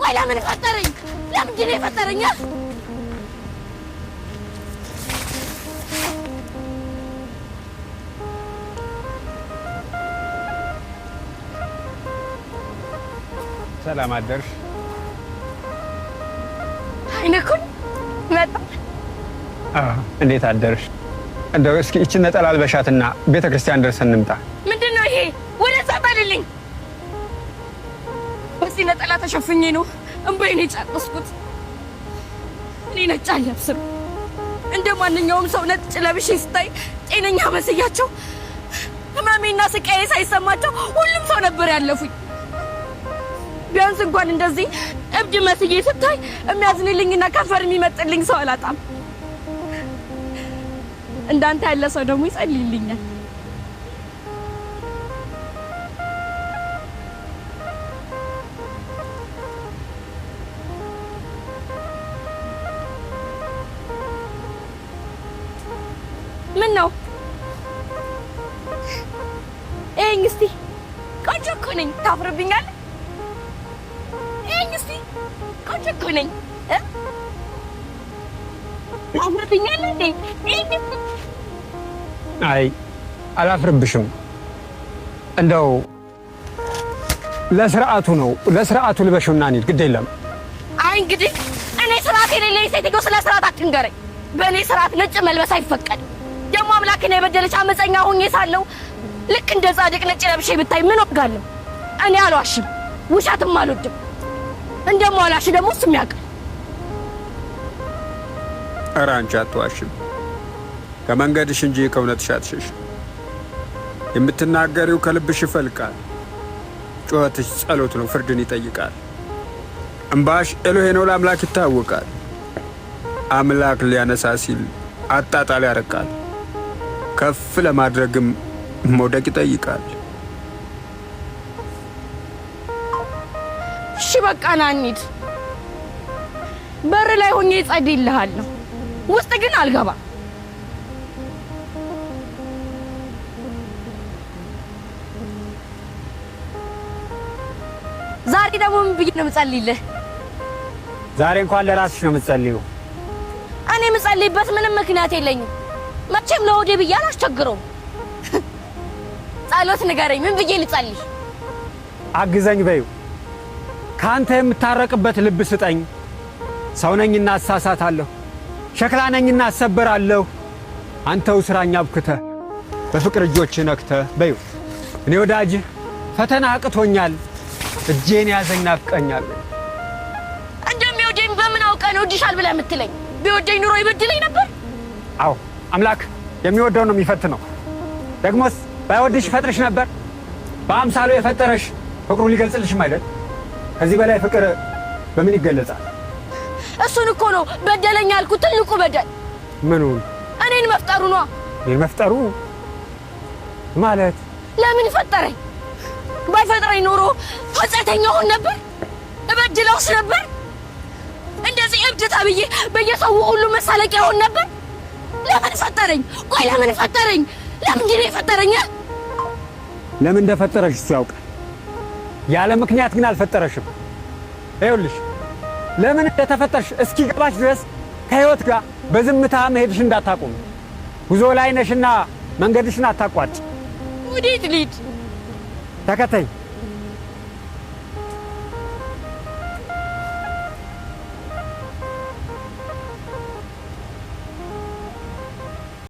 ቆይ ለምን ፈጠረኝ? ለምንድን ነው የፈጠረኝ? ሰላም አደርሽ። አይነኩን መጣ። እንዴት አደርሽ? እንደው እስኪ እቺን ነጠላ አልበሻትና ቤተክርስቲያን ደርሰን እንምጣ። ምንድነው ይሄ? ወደዛ ባልልኝ። በዚህ ነጠላ ተሸፍኜ ነው እንባዬን የጨረስኩት። እኔ ነጭ አልለብስም። እንደ ማንኛውም ሰው ነጭ ለብሼ ስታይ ጤነኛ መስያቸው ህመሜና ስቃዬ ሳይሰማቸው ሁሉም ሰው ነበር ያለፉኝ። ቢያንስ እንኳን እንደዚህ እብድ መስዬ ስታይ የሚያዝንልኝና ከንፈር የሚመጥልኝ ሰው አላጣም። እንዳንተ ያለ ሰው ደግሞ ይጸልይልኛል። ምን ነው ኤኝ እስቲ ቆንጆ እኮ ነኝ። ታፍርብኛለህ? ኤኝ እስቲ ቆንጆ እኮ ነኝ። ታፍርብኛለህ እንዴ? ኤኝ አይ አላፍርብሽም። እንደው ለስርዓቱ ነው፣ ለስርዓቱ ልበሽውና እንሂድ። ግድ የለም። አይ እንግዲህ እኔ ስርዓት የሌለኝ ሴትዮ ስለ ስርዓት አትንገረኝ። በእኔ ስርዓት ነጭ መልበስ አይፈቀድም። ደግሞ አምላክን የበደለች አመፀኛ ሆኜ ሳለሁ ልክ እንደ ጻድቅ ነጭ ለብሼ ብታይ ምን ወጋለሁ? እኔ አልዋሽም፣ ውሸትም አልወድም። እንደማዋላሽ ደግሞ እሱም ያውቃል። ኧረ አንቺ አትዋሽም። ከመንገድሽ እንጂ ከእውነትሽ አትሸሽም። የምትናገሪው ከልብሽ ይፈልቃል። ጩኸትሽ ጸሎት ነው፣ ፍርድን ይጠይቃል። እምባሽ ኤሎሄ ነው፣ ለአምላክ ይታወቃል። አምላክ ሊያነሳ ሲል አጣጣል ያረቃል። ከፍ ለማድረግም መውደቅ ይጠይቃል። እሺ በቃ ና እንሂድ። በር ላይ ሆኜ እጸልይልሃለሁ፣ ውስጥ ግን አልገባም። ዛሬ ደግሞ ምን ብዬ ነው የምጸልይልህ? ዛሬ እንኳን ለራስሽ ነው የምትጸልይው። እኔ የምጸልይበት ምንም ምክንያት የለኝም። መቼም ለወዴ ብዬ አላስቸግረውም። ጸሎት ንገረኝ፣ ምን ብዬ ልጸልይ? አግዘኝ በይው። ከአንተ የምታረቅበት ልብ ስጠኝ። ሰው ነኝና አሳሳታለሁ፣ ሸክላ ነኝና አሰበራለሁ። አንተው ስራኛ አብክተህ በፍቅር እጆችህ ነክተህ በይው። እኔ ወዳጅህ ፈተና አቅቶኛል፣ እጄን ያዘኝ ናፍቀኛል። እንደሚወደኝ በምን አውቀህ ነው እወድሻል ብለህ የምትለኝ? ቢወደኝ ኑሮ ይበድለኝ ነበር? አዎ አምላክ የሚወደው ነው የሚፈትነው። ደግሞስ ባይወድሽ ይፈጥርሽ ነበር። በአምሳሉ የፈጠረሽ ፍቅሩ ሊገልጽልሽም አይደል? ከዚህ በላይ ፍቅር በምን ይገለጻል? እሱን እኮ ነው በደለኛ ያልኩት ትልቁ በደል። ምኑን? እኔን መፍጠሩ ነው። እኔን መፍጠሩ ማለት? ለምን ፈጠረኝ? ባይፈጥረኝ ኖሮ ኃጢአተኛ ሆን ነበር፣ እበድለውስ ነበር። እንደዚህ እብድ ተብዬ በየሰው ሁሉ መሳለቂያ ሆን ነበር። ለምን ፈጠረኝ? ቆይ ለምን ፈጠረኝ? ለምንድን ነው የፈጠረኝ? ለምን እንደፈጠረሽ እሱ ያውቃል። ያለ ምክንያት ግን አልፈጠረሽም። ይኸውልሽ ለምን እንደተፈጠርሽ እስኪገባሽ ድረስ ከሕይወት ጋር በዝምታ መሄድሽ እንዳታቆም። ጉዞ ላይ ነሽና መንገድሽን አታቋጭ። ወዴት ልሂድ? ተከተኝ።